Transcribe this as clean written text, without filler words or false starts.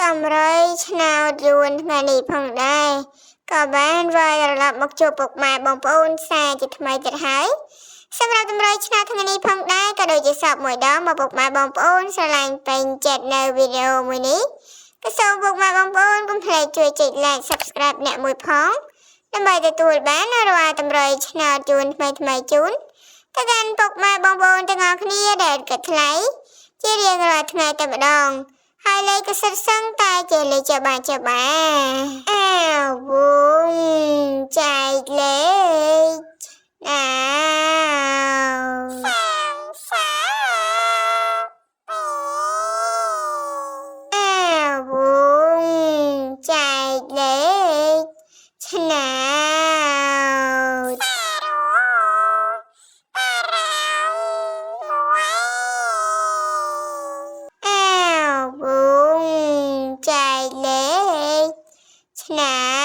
កំរុយឆ្នោតយួនថ្ងៃនេះផងដែរក៏បានវាយត្រឡប់មកជួបពុកម៉ែបងប្អូនសារជាថ្មីទៀតហើយសម្រាប់តម្រុយឆ្នោតថ្ងៃនេះផងដែរក៏ដូចជាសពមួយដងមកពុកម៉ែបងប្អូនស្រឡាញ់ពេញចិត្តនៅវីដេអូមួយនេះក៏សូមពុកម៉ែបងប្អូនកុំភ្លេចជួយចុច like subscribe អ្នកមួយផងដើម្បីទទួលបានរាល់តម្រុយឆ្នោតយួនថ្មីជូនទៅកាន់ពុកម៉ែបងប្អូនទាំងអស់គ្នាដែលគិតថ្លៃជារៀងរាល់ថ្ងៃតែម្ដងហើយលេខក៏សិតសឹងតែជាលេខច្បាស់អាវងចែកលេខអាវងចែកលេខឆ្នោតអាវងចែកលេខឆ្នោ